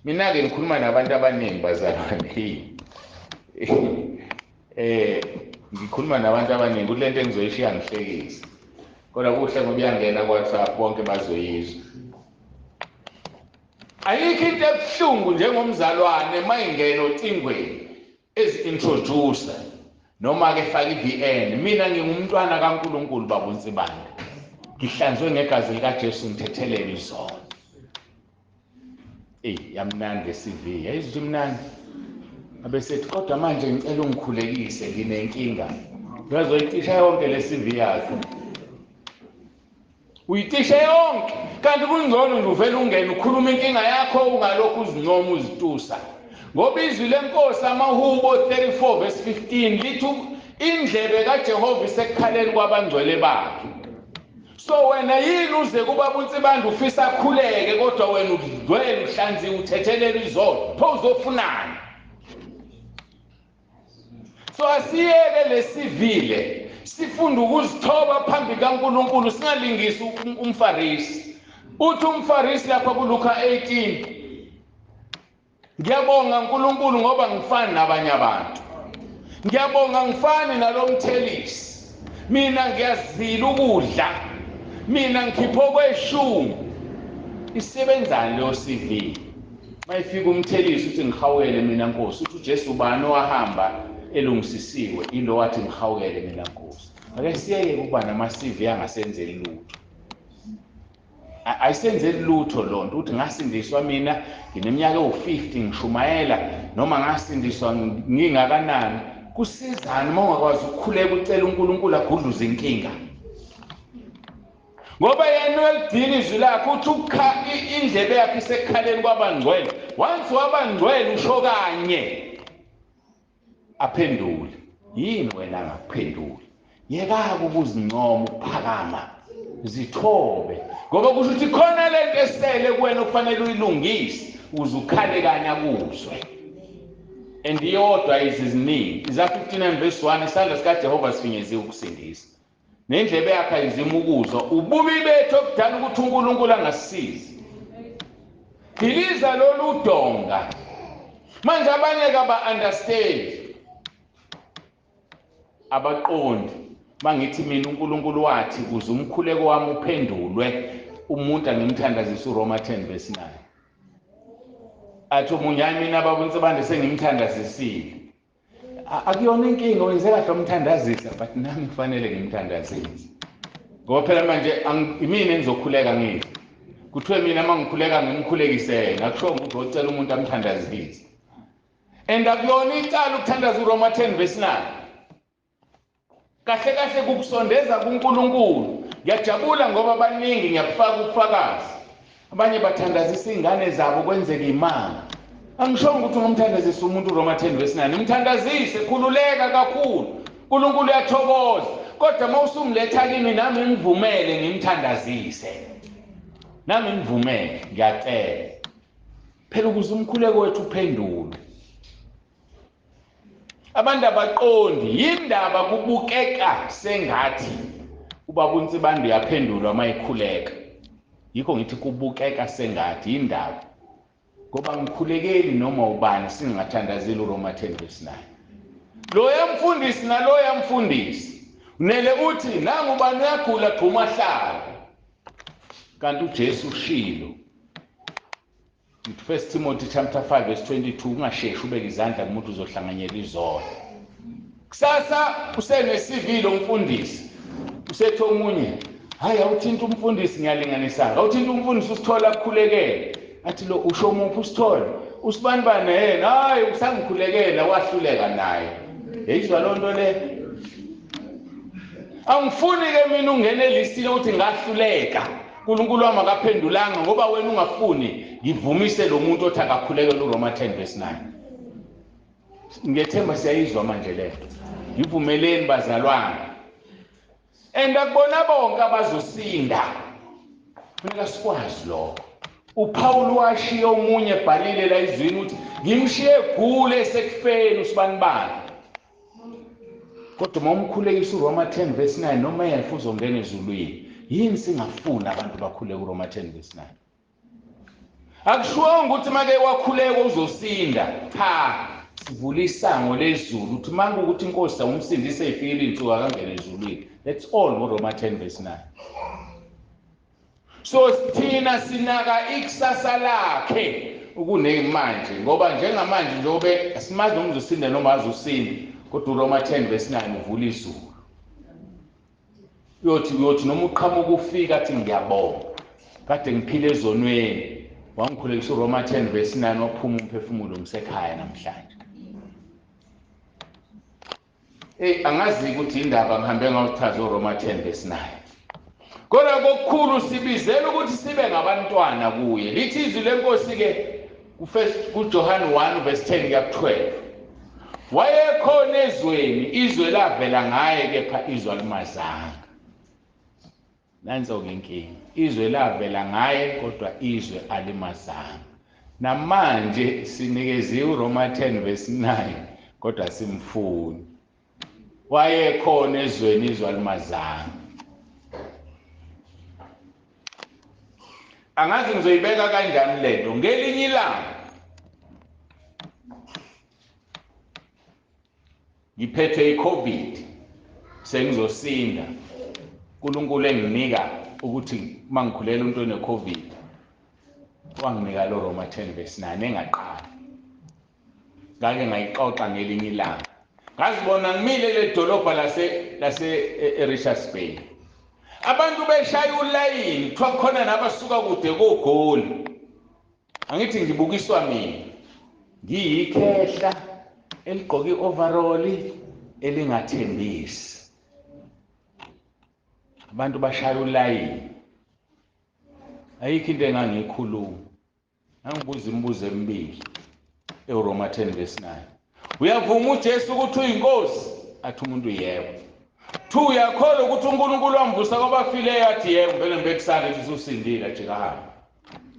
mina-ke ngikhuluma nabantu abaningi bazalwane ngikhuluma nabantu abaningi kule nto engizoyishiya ngihlekisa kodwa kuhle ngoba uyangena ku-WhatsApp bonke bazoyizwa ayikho into ebuhlungu njengomzalwane mayingena ocingweni ezi-introducer noma-ke efaka i-VN mina ngingumntwana kaNkulunkulu baba uNsibande ngihlanzwe ngegazi likaJesu ngithethelele izolo yamnandi le-CV yayizwe imnandi abesethi kodwa manje ngicela ungikhulekise nginenkinga uyazoyitisha yonke le-CV yakho uyitishe yonke kanti kungcono nje uvele ungene ukhuluma inkinga yakho ungalokhu uzincoma uzitusa ngoba izwi lenkosi amahubo 34 verse 15 lithi indlebe kaJehova isekukhaleni kwabangcwele bakhe so wena yini uze kuba uNsibande ufisa akhuleke kodwa wena udlwele uhlanziwe uthethelela izolo pho uzofunani so asiyeke lesivile sifunda ukuzithoba phambi kaNkulunkulu singalingisi umfarisi uthi umfarisi lapha kuLuka 18 ngiyabonga uNkulunkulu ngoba ngifani nabanye abantu ngiyabonga ngifani nalomthelisi mina ngiyazila ukudla mina ngikhipho kweshumi isebenzani leyo CV mayifika umthelisi uthi ngihawukele mina Nkosi uthi uJesu ubani owahamba elungisisiwe ilo wathi ngihawukele mina Nkosi ake siyeke ukuba nama-CV angasenzeli lutho ayisenzeli lutho lonto uthi ngasindiswa mina ngineminyaka ewu-50 ngishumayela noma ngasindiswa ngingakanani kusizani uma ungakwazi ukukhuleka ucela uNkulunkulu agudluze inkinga ngoba yena welidini izwi lakhe uthi indlebe yakhe isekukhaleni kwabangcwele once wabangcwele usho kanye aphendule yini wena angakuphenduli yeka-ke ukuzincoma ukuphakama zithobe ngoba kusho ukuthi khona lento esele kuwena kufanele uyilungise ukuze ukhale kanye akuzwe and iyodwa iziningi iza 59 verse 1 isandla sikaJehova sifinyeziwe ukusindisa nendlebe yakhe ayizima ukuzwa ububi bethu okudala ukuthi uNkulunkulu angasisizi philiza lolu donga manje abanye kaba-understand abaqondi mangithi mina uNkulunkulu wathi ukuze umkhuleko wami uphendulwe umuntu angimthandazisa uRoma 10 verse 9 athi umunyani mina baba uNsibande sengimthandazisile akuyona inkinga wenze kahle umthandazisa but nami kufanele ngimthandazise. Ngoba phela manje imina engizokhuleka ngithi. Kuthiwe mina mangikhuleka ngimkhulekise ngakusho ukuthi ucela umuntu amthandazise. And akuyona icala ukuthandaza uRoma 10 verse 9. Kahle kahle kukusondeza kuNkulunkulu. Ngiyajabula ngoba abaningi ngiyakufaka ubufakazi. Abanye bathandazisa ingane zabo kwenzeka imanga. Angishongo ukuthi ngumthandazisa umuntu uRoma 10 verse 9. Umthandazise khululeka kakhulu. uNkulunkulu uyathokoza. Kodwa mawusumletha kimi nami ngivumele ngimthandazise. Nami ngivumele ngiyacela. Phela ukuze umkhuleko wethu uphendule. Abantu abaqondi yindaba kubukeka sengathi ubaba uNsibande yaphendulwa mayikhuleka. Yikho ngithi kubukeka sengathi indaba. Ngoba ngikhulekeli noma ubani singathandazeli uRoma 10 verse 9. Lo yamfundisi nalo yamfundisi. Unele uthi nangu ubani uyagula gquma hlala. Kanti uJesu ushilo. 1 Timothy chapter 5 verse 22 ungasheshi ubeke izandla kumuntu uzohlanganyela izolo. Kusasa usenesivilo umfundisi. Usethe omunye, hayi awuthinta umfundisi ngiyalinganisana. Awuthinta umfundisi usithola akukhulekela. Athi lo usho umuntu usithola. Usibanibane yena, hayi usangikhulekela wahluleka naye. Yeyizwa lonto le. Angifuni ke mina ungene listini ukuthi ngahluleka. uNkulunkulu wami akaphendulanga ngoba wena ungafuni ngivumise lo muntu othi akakhulekela uRoma 10 verse 9. Ngiyethemba siyayizwa manje le. Ngivumeleni bazalwane. Akubona bonke abazosinda. Kufanele sikwazi lokho. uPaul washiya omunye ebhalile la izwini uthi ngimshiye egule esekufeni usibanibani. Kodwa mawumkhulekisa uRoma 10 verse 9 noma yena uzongena ezulwini. Yini singafuna abantu bakhuleke uRoma 10 verse 9. Akushuwanga ukuthi make wakhuleka uzosinda. Cha, sivula isango lezulu uthi manje ukuthi inkosi awumsindise ifikile insuku akangena ezulwini. That's all uRoma 10 verse 9. So thina sinaka ikusasa lakhe ukunemanje ngoba njengamanje njobe asimazi noma uzosinda noma azosinda kodwa uRoma 10 verse 9 uvula izulu. Uyothi noma uqhamuka ufika athi ngiyabonga. Kade ngiphile ezonweni. Wangikhulekisa uRoma 10 verse 9 waphuma umphefumulo ngisekhaya namhlanje. Angazi ukuthi indaba ngihambe ngawuchaza uRoma 10 verse 9. Kodwa kokukhulu sibizela ukuthi sibe ngabantwana kuye. Lithi izwi lenkosi ke kuJohane 1 verse 10 kuya 12. Wayekhona ezweni izwe lavela ngaye kepha izwe alimazanga. Nanso inkinga. Izwe lavela ngaye kodwa izwe alimazanga. Namanje sinikeziwe uRoma 10 verse 9 kodwa simfuni. Wayekhona ezweni izwe alimazanga. Angazi ngizoyibeka kanjani lento ngelinye ilanga. Ngiphethe iCovid sengizosinda. uNkulunkulu enginika ukuthi mangikhulela umuntu oneCovid. Wanginika lo Roma 10 verse 9 engaqala. Ngake ngayixoxa ngelinye ilanga. Ngazibona ngimile le dolobha lase Richards Bay. Abantu beshaya ulayini, kuthiwa khona nabasuka kude koGoli. Angithi ngibukiswa mina. Ngiyikhehla eligqoka ioverall elingathembisi. Abantu bashaya ulayini. Ayikho into engangikhuluma. Angibuza imibuzo emibili eRoma 10 verse 9. Uyavuma uJesu ukuthi uyinkosi? Athi umuntu yebo. 2 uyakholwa ukuthi uNkulunkulu wamvusa kwabafileyo? Athi yebo. Ngeke ngibekusana ukuthi usindile ajika hamba.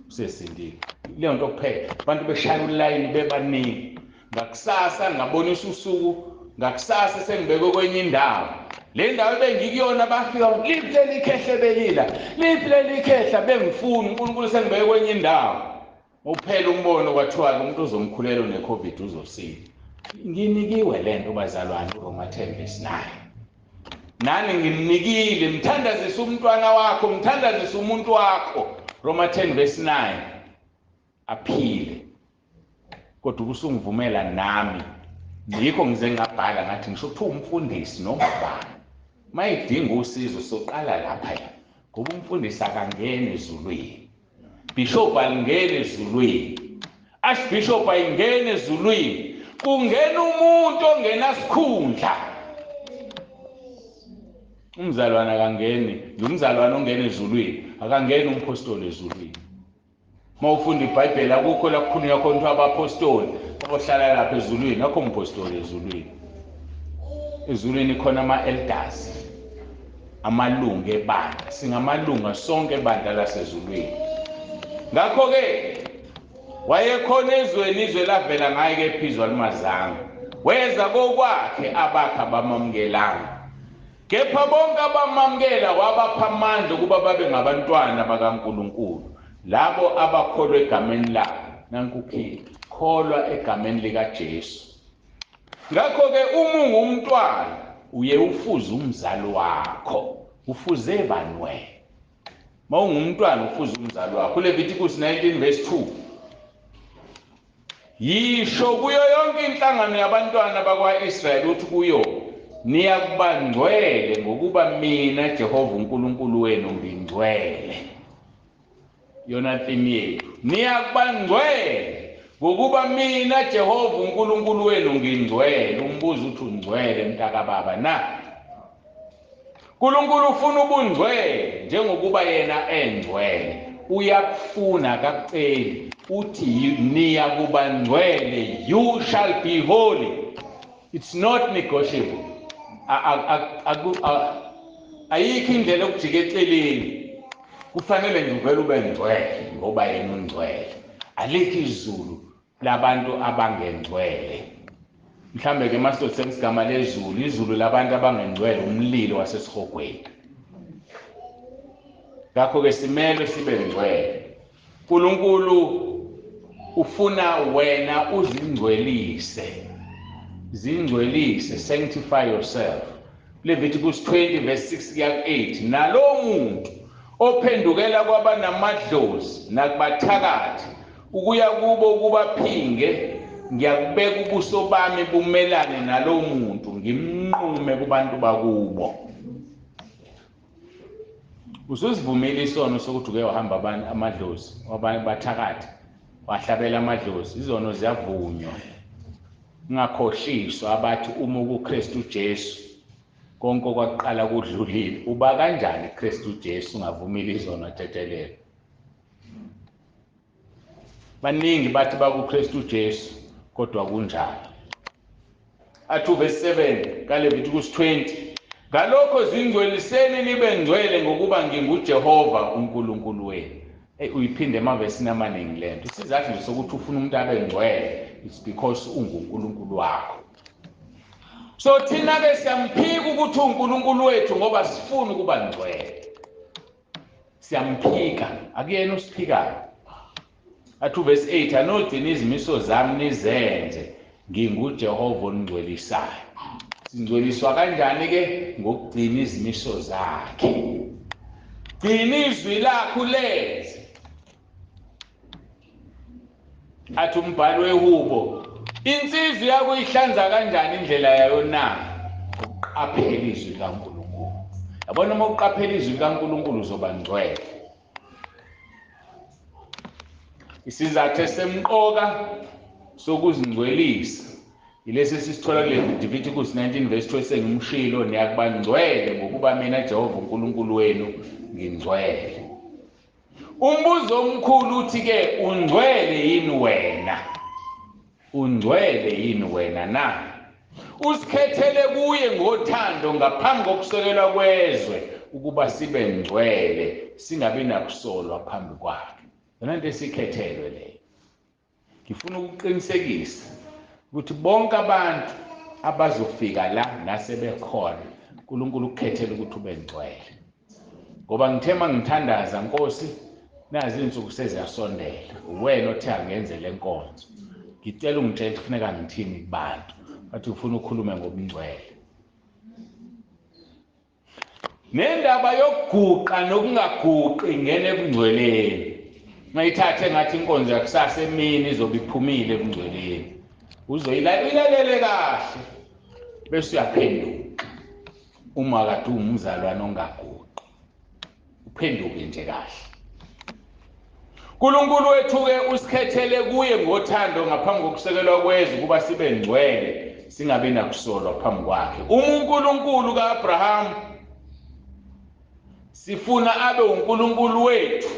Usesindile. Leyo nto kuphela. Abantu beshaya ulayini bebaningi. Ngakusasa ngabonisa usuku, ngakusasa sengibekwe kwenye indawo. Le ndawo bengikuyona bafika liphi leli khehle belila. Liphi leli khehla bengifuna uNkulunkulu sengibekwe kwenye indawo. Uphela umbono kwathiwa umuntu uzomkhulela uneCovid uzosinda. Nginikiwe lento bazalwane uRoma 10 verse 9. Nani ngimnikile mthandazisa umntwana wakho, mthandazisa umuntu wakho. Roma 10 verse 9. Aphile. Kodwa usungivumela nami yikho ngize ngabhala ngathi ngisho ukuthi umfundisi noma ubani mayidinga usizo soqala lapha ngoba umfundisi akangena ezulwini, bishop alingena ezulwini, archbishop ayingena ezulwini, kungena umuntu ongena sikhundla. Umzalwane akangeni, umzalwane ongena ezulwini akangena umpostoli ezulwini. Mawufunda iBhayibheli akukho la kukhulunywa khona ukuthi abapostoli abohlala lapha ezulwini, akho umpostoli ezulwini. Ezulwini khona ama-elders, amalungu ebandla, singamalunga sonke ebandla lasezulwini. Ngakho-ke wayekhona ezweni, izwe lavela ngaye ke phizwa limazanga, weza kokwakhe abakhe abamukelanga, kepha bonke abamamukela wabapha amandla ukuba babe ngabantwana bakaNkulunkulu, labo abakholwa egameni lakhe. Nankukhile kholwa egameni likaJesu. Ngakho-ke uma ungumntwana uye ufuze umzali wakho, ufuze bani wena? Ma ungumntwana ufuze umzali wakho. Levitikusi 19:2 yisho kuyo yonke inhlangano yabantwana bakwa-Israyeli uthi kuyo, niyakuba ngcwele ngokuba mina Jehova uNkulunkulu wenu ngingcwele. Yona theme yethu, niyakuba ngcwele ngokuba mina Jehova uNkulunkulu wenu ngingcwele. Umbuzo uthi ungcwele mntaka baba na? uNkulunkulu ufuna ubungcwele njengokuba yena engcwele. Uyakufuna kakuceli uthi niyakuba ngcwele, you shall be holy. It's not negotiable. Ayikho indlela yokujika eceleni. Kufanele nje uvele ube ngcwele ngoba yena ungcwele. Alikho izulu labantu abangengcwele. Mhlambe ke masithi semsigama lezulu, izulu labantu abangengcwele umlilo wasesihogweni. Ngakho ke simele sibe ngcwele. uNkulunkulu ufuna wena uzingcwelise. Zingcwelise, sanctify yourself. Levitikusi 20:6-8 nalo muntu ophendukela kwabanamadlozi nakubathakathi ukuya kubo ukubaphinge, ngiyakubeka ubuso bami bumelane nalo muntu, ngimnqume kubantu bakubo. Usuzivumela isono sokuthi uke wahamba amadlozi wabanye bathakathi wahlabela amadlozi, izono ziyavunywa. Ngakhohliswa abathi uma kuKristu Jesu konke okwaqala kudlulile. Uba kanjani Kristu Jesu ungavumela izono thethelela? Baningi bathi bakuKristu Jesu kodwa kunjalo. Athi verse 7 kaLevitikusi 20, ngalokho zingcweliseni nibe ngcwele ngokuba nginguJehova uNkulunkulu wenu. Uyiphinde emavesini amaningi lento. Isizathu nje sokuthi ufuna umuntu abe ngcwele, it's because unguNkulunkulu wakho. So thina ke siyamphika ukuthi uNkulunkulu wethu ngoba sifuna ukuba ngcwele. Siyamphika, akuyena usiphikayo. Athi verse 8, anogcina izimiso zami nizenze, nginguJehova ongcwelisayo. Singcweliswa kanjani ke? Ngokugcina izimiso zakhe. Gcina izwi lakho lenze. Athi umbhalo weHubo, insizwa yakho ihlanza kanjani indlela yayo na? Uqaphele izwi likaNkulunkulu. Yabona uma uqaphele izwi likaNkulunkulu uzoba ngcwele. Isizathu esemqoka sokuzingcwelisa ilesi sisithola Levitikusi 19:2 esengimshilo, niyakuba ngcwele ngokuba mina Jehova uNkulunkulu wenu ngingcwele. Umbuzo omkhulu uthi ke, ungcwele yini wena? Ungcwele yini wena na? Usikhethele kuye ngothando ngaphambi kokusekelwa kwezwe ukuba sibe ngcwele, singabi nakusolwa phambi kwakhe. Yona into esikhethelwe leyo. Ngifuna ukuqinisekisa ukuthi bonke abantu abazofika la nasebekhona uNkulunkulu ukukhethela ukuthi ube ngcwele. Ngoba ngithema ngithandaza Nkosi, nazi insuku seziyasondela. Uwena othe angenze lenkonzo. Ngicela ungitshele kufuneka ngithini kubantu. Bathi ufuna ukukhuluma ngobungcwele. Nendaba yokuguqa nokungaguqi ngene ebungcweleni. Ngayithathe ngathi inkonzo yakusasa emini izobe iphumile ebungcweleni. uzoyilalele kahle bese uyaphenduka. Uma kade umzalwane ongaguqi uphenduke nje kahle. uNkulunkulu wethu-ke usikhethele kuye ngothando ngaphambi kokusekelwa kwezwe ukuba sibe ngcwele singabi nakusolwa phambi kwakhe. uNkulunkulu ka-Abraham sifuna abe uNkulunkulu wethu,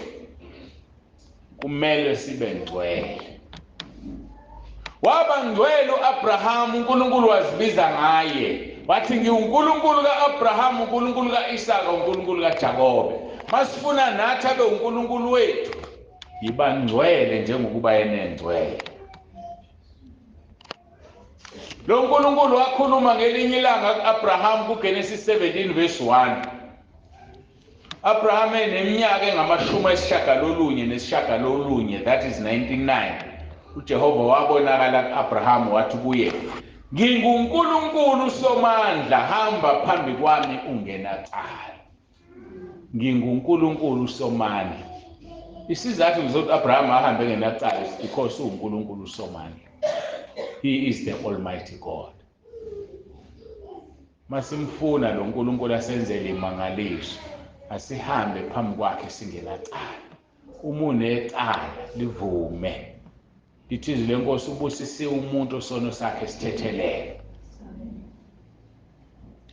kumele sibe ngcwele. Waba ngcwele uAbraham, uNkulunkulu wazibiza ngaye wathi ngiwuNkulunkulu ka-Abraham, uNkulunkulu ka-Isaka, uNkulunkulu kaJakobe. Masifuna nathi abe uNkulunkulu wethu, yiba ngcwele njengokuba yena engcwele. Lo uNkulunkulu wakhuluma ngelinye ilanga ku-Abraham kuGenesis 17 verse 1. Abraham eneminyaka engama-99, that is 99. uJehova wabonakala ku-Abraham wathi kuye, nginguNkulunkulu somandla, hamba phambi kwami ungenacala. nginguNkulunkulu somandla. Isizathu ngizothi Abraham ahambe ngenacala is because uNkulunkulu somandla. He is the Almighty God. Masimfuna lo uNkulunkulu asenzele imangaliso, asihambe phambi kwakhe singenacala. Uma unecala livume. Lithize lenkosi ubusisiwe umuntu osono sakhe sithethelele.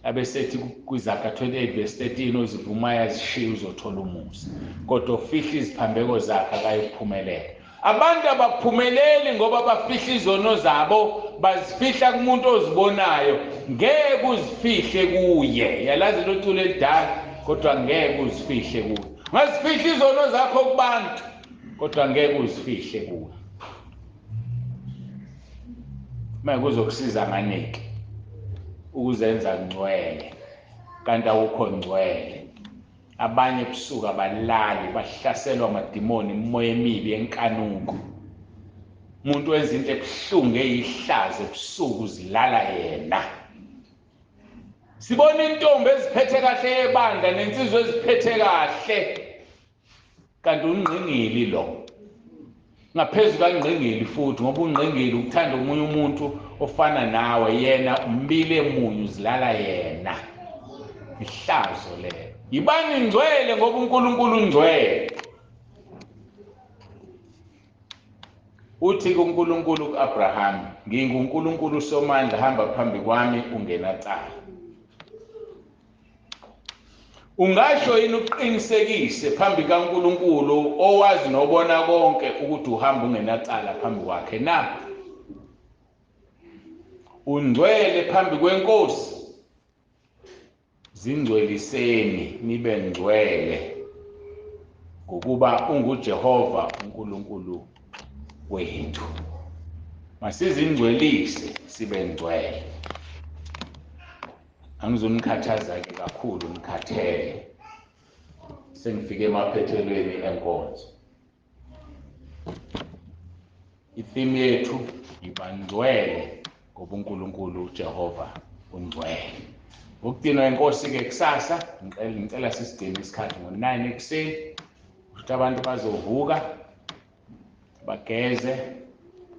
Abesethi kwiZaka 28 verse 13 ozivumayo azishiye uzothola umusa. Kodwa ofihla iziphambeko zakhe akayiphumelela. Abantu abaphumeleli ngoba bafihla izono zabo, bazifihla kumuntu ozibonayo, ngeke uzifihle kuye. Yalazi lo culo elidala, kodwa ngeke uzifihle kuye. Ngazifihla izono zakho kubantu, kodwa ngeke uzifihle kuye. Manje kuzokusiza nganike ukuzenza ngcwele, kanti awukho ngcwele. Abanye ebusuku abalali, bahlaselwa amadimoni, imimoya emibi, enkanuko. Umuntu wenza into ebuhlungu eyihlazo ebusuku zilala yena. Sibona intombi eziphethe kahle ebandla nensizwa eziphethe kahle, kanti ungqingili lo. Ngaphezu kaNgqingili futhi, ngoba uNgqingili ukuthanda omunye umuntu ofana nawe, yena umbili emunyu zilala yena. Ihlazo lelo. Yibani ngcwele ngoba uNkulunkulu ungcwele. Uthi kuNkulunkulu ku-Abraham, nginguNkulunkulu somandla, hamba phambi kwami ungenacala. Ungasho yini uqinisekise phambi kaNkulunkulu owazi nobona konke ukuthi uhamba ungenacala phambi kwakhe na? Ungcwele phambi kwenkosi. Zingcweliseni nibe ngcwele ngokuba unguJehova uNkulunkulu wethu. Masizingcwelise sibe ngcwele. Angizonikhathaza ke kakhulu, nikhathele. Sengifike emaphethelweni enkonzo. Itheme yethu yiba ngcwele ngoba uNkulunkulu Jehova ungcwele. Ukudinwa inkosi ke kusasa, ngicela sisigcine isikhathi ngo-9 ekuseni ukuthi abantu bazovuka bageze.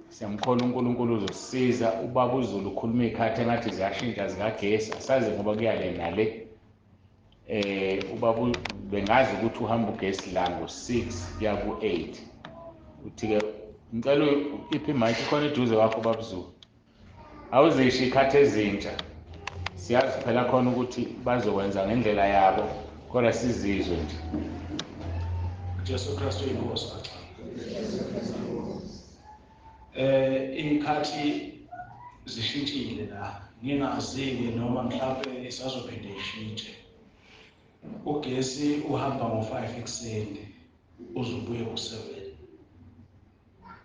Siyamkhona uNkulunkulu uzosisiza. Ubaba uZulu ukhuluma ikhathi engathi ziyashintsha zikagesi, asazi ngoba kuyale nale. Ubaba bengazi ukuthi uhamba ugesi la ngo-6 kuya ku-8. Uthi-ke ngicela iphi mic khona eduze kwakho ubaba uZulu. Awuzisho ikhathi ezintsha. Siyazi phela khona ukuthi bazokwenza ngendlela yabo, kodwa sizizwe nje. Jesu Kristu inkosi. Ikhathi zishintshile la, ngingazi-ke noma mhlawumbe sazophinde ishintshe. Ugesi uhamba ngo-5 ekuseni uzubuye ngo-7.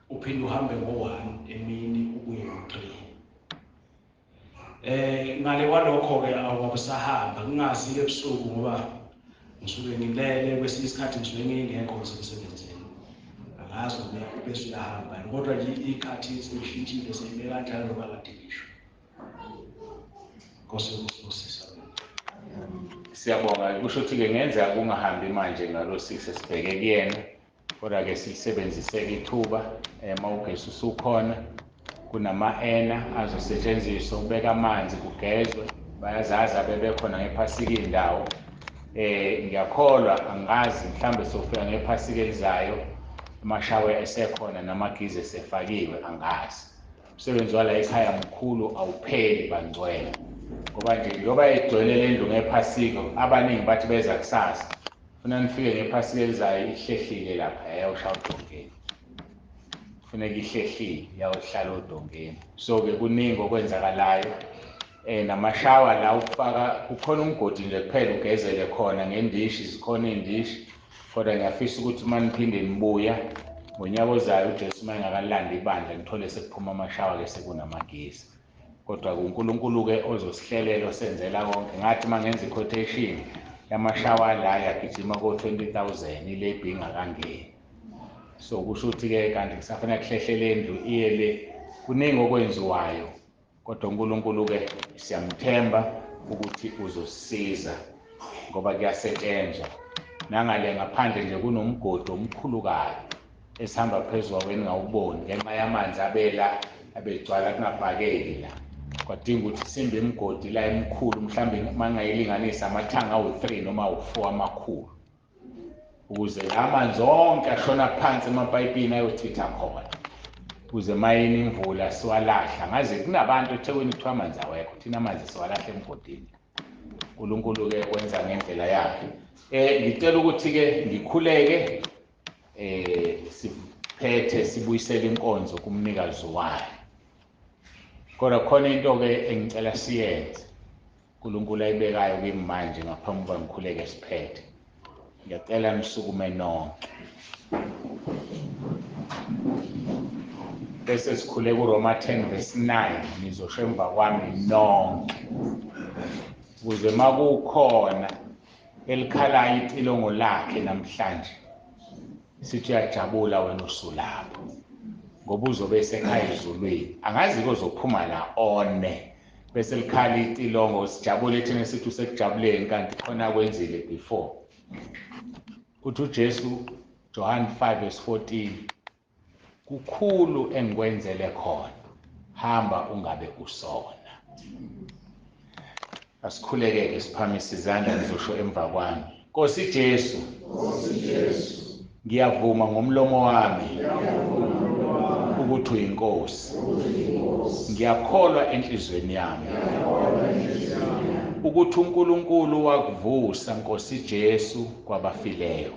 Uphinde uhambe ngo-1 emini ubuye ngo-3. Ngale kwalokho-ke awabusahamba, ngingazi-ke ebusuku ngoba ngisuke ngilele, kwesinye isikhathi ngisuke ngingekho emsebenzini. Angazi noma bese uyahamba, kodwa nje ikhathi seshintshile seyime kanjalo ngoba kade ngisho. Nkosi ukusisa. Siyabonga. Kusho ukuthi-ke ngenzeka kungahambi manje ngalo 6 esibheke kuyena, kodwa-ke silisebenziseke ithuba uma ugesi usukhona kunama-ena azosetshenziswa ukubeka amanzi kugezwe, bayazaza bebekhona ngephasika indawo. Ngiyakholwa angazi mhlambe sofika ngephasika elizayo amashawe esekhona namagiza esefakiwe, angazi. Umsebenzi wala ekhaya mkhulu awupheli bangcwele, ngoba nje njengoba egcwele le ndlu ngephasika, abaningi bathi beza kusasa funa nifike ngephasika elizayo ihlehlile lapha yawushaya udongeni, kufuneka ihlehlile yawuhlala odongeni. So-ke kuningi okwenzakalayo. Namashawa la ukufaka, kukhona umgodi nje kuphela ugezele khona ngendishi, zikhona iy'ndishi, kodwa ngiyafisa ukuthi uma niphinde nibuya ngonyaka ozayo uJesu uma engakalanda ibandla nithole sekuphuma amashawa-ke sekunamagesi. Kodwa uNkulunkulu-ke ozosihlelela osenzela konke. Ngathi uma ngenza i-quotation yamashawa la yagijima ko-20,000 ilebhi ingakangeni. So kusho ukuthi-ke kanti kusafanele kuhlehlele indlu iye le. Kuningi okwenziwayo, kodwa uNkulunkulu-ke siyamthemba ukuthi uzosisiza ngoba kuyasetshenzwa. Nangale ngaphandle nje kunomgodi omkhulukayo esihamba phezulu kwaweni ngawuboni ngenxa yamanzi abela abegcwala kungabhakeki la. Kwadinga ukuthi simbe imigodi la emikhulu, mhlawumbe uma ngayilinganisa amathanga awu-3 noma awu-4 amakhulu, ukuze amanzi onke ashona phansi emapayipini ayochitha khona, ukuze mayini imvula siwalahla. Ngaze kunabantu eThekwini kuthiwa amanzi awekho, thina amanzi siwalahla emgodini. uNkulunkulu-ke wenza ngendlela yakhe. Ngicela ukuthi-ke ngikhuleke siphethe sibuyisele inkonzo kumnikazi wayo. Kodwa khona into-ke engicela siyenze uNkulunkulu ayibekayo kimi manje ngaphambi kokuba ngikhuleke siphethe. Ngiyacela nisukume nonke bese sikhule kuRoma 10:9 nizosho emva kwami nonke, ukuze makukhona elikhalayo icilongo lakhe namhlanje sithi uyajabula wena usulapho, ngoba uzobe esekhaya ezulwini. Angazi-ke uzophuma la one bese likhala icilongo sijabule thina sithi usekujabuleni kanti khona kwenzile before. Uthi uJesu John 5:14, kukhulu engikwenzele khona, hamba ungabe usona. Asikhuleke-ke siphamise izandla nizosho emva kwami. Nkosi Jesu, ngiyavuma ngomlomo wami ukuthi uyinkosi. Ngiyakholwa enhlizweni yami ukuthi uNkulunkulu wakuvusa Nkosi Jesu kwabafileyo.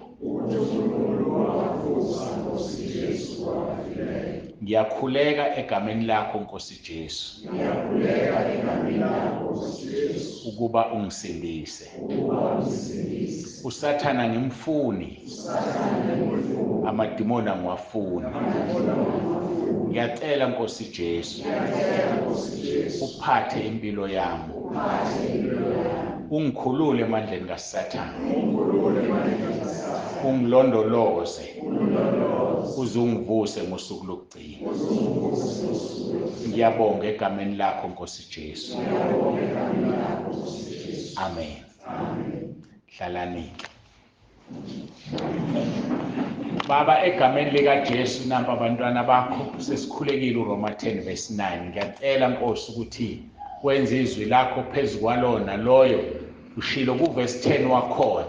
Ngiyakhuleka egameni lakho Nkosi Jesu ukuba ungisindise. Usathana ngimfuni, amadimoni angiwafuni. Ngiyacela Nkosi Jesu uphathe impilo yami, ungikhulule emandleni kaSathane, ungilondoloze uze ungivuse ngosuku lokugcina. Ngiyabonga egameni lakho Nkosi Jesu. Amen. Hlalani. Baba, egameni likaJesu nampa abantwana bakho sesikhulekile uRoma 10:9. Ngiyacela Nkosi ukuthi wenze izwi lakho phezu kwalona loyo ushilo kuverse 10 wakhona.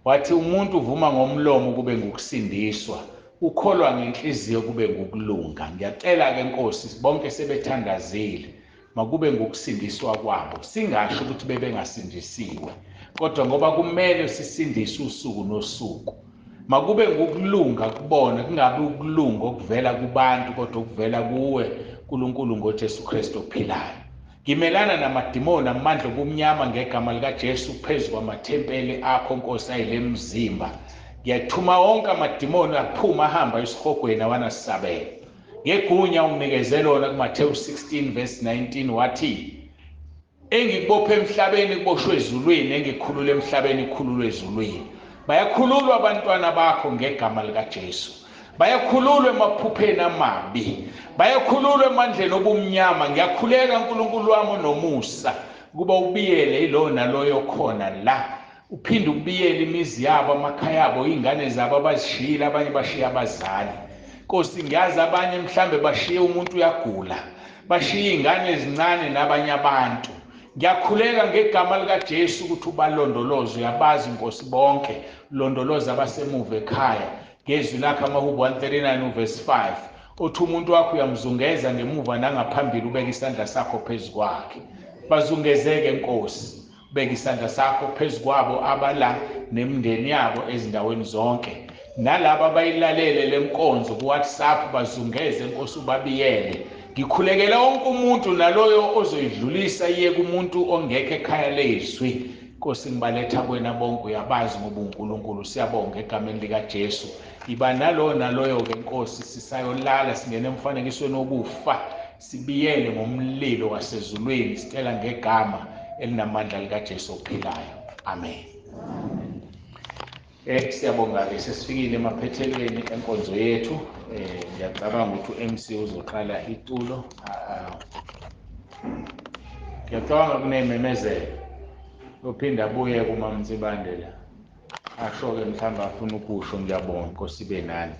Wathi umuntu uvuma ngomlomo kube ngukusindiswa, ukholwa ngenhliziyo kube ngukulunga. Ngiyacela-ke Nkosi bonke sebethandazile makube ngukusindiswa kwabo, singasho ukuthi bebengasindisiwe, kodwa ngoba kumele sisindiswe usuku nosuku. Makube ngukulunga kubona, kungabi ukulunga okuvela kubantu kodwa okuvela kuwe uNkulunkulu ngoJesu Kristu ophilayo. Ngimelana namadimoni amandla obumnyama ngegama likaJesu phezu kwamathempeli akho Nkosi ayile mzimba. Ngiyathuma wonke amadimoni aphuma ahamba esihogweni awanasabela. Ngegunya unginikeze lona kuMathewu 16:19 wathi, engikubophe emhlabeni kuboshwe ezulwini, engikhulule emhlabeni ikhululwe ezulwini. Bayakhululwa abantwana bakho ngegama likaJesu. Bayakhululwa emaphupheni amabi, bayakhululwa emandleni obumnyama. Ngiyakhuleka uNkulunkulu wami nomusa kuba ubiyele ilo naloyo khona la, uphinde ubiyele imizi yabo, amakhaya abo, izingane zabo abazishiyile, abanye bashiya abazali. Nkosi ngiyazi abanye mhlambe bashiye umuntu uyagula, bashiye ingane ezincane nabanye abantu. Ngiyakhuleka ngegama lika Jesu ukuthi ubalondoloze, uyabazi Nkosi bonke, londoloza abasemuva ekhaya. Ngezwi lakhe amaHubo 139 verse 5 uthi umuntu wakho uyamzungeza ngemuva nangaphambili, ubeka isandla sakho phezu kwakhe. Bazungezeke Nkosi, ubeka isandla sakho phezu kwabo abala nemindeni yabo ezindaweni zonke. Nalabo abayilalele lenkonzo ku WhatsApp bazungeze Nkosi, ubabiyele. Ngikhulekela wonke umuntu naloyo ozoyidlulisa iye kumuntu ongekho ekhaya lezwi. Nkosi ngibaletha kuwena bonke, uyabazi ngoba uNkulunkulu. Siyabonga egameni lika Jesu. Iba naloyo ke Nkosi, sisayolala singene emfanekisweni wokufa, sibiyele ngomlilo wasezulwini, sicela ngegama elinamandla lika Jesu ophilayo. Amen. Siyabonga ke, sesifikile emaphethelweni enkonzo yethu. Ngiyacabanga ukuthi uMC uzoqala itulo. Ngiyacabanga kunememezelo. Uphinda abuye kuMama Nsibande la. Asho ke mhlawumbe afuna ukusho. Ngiyabonga Nkosi ibe nani.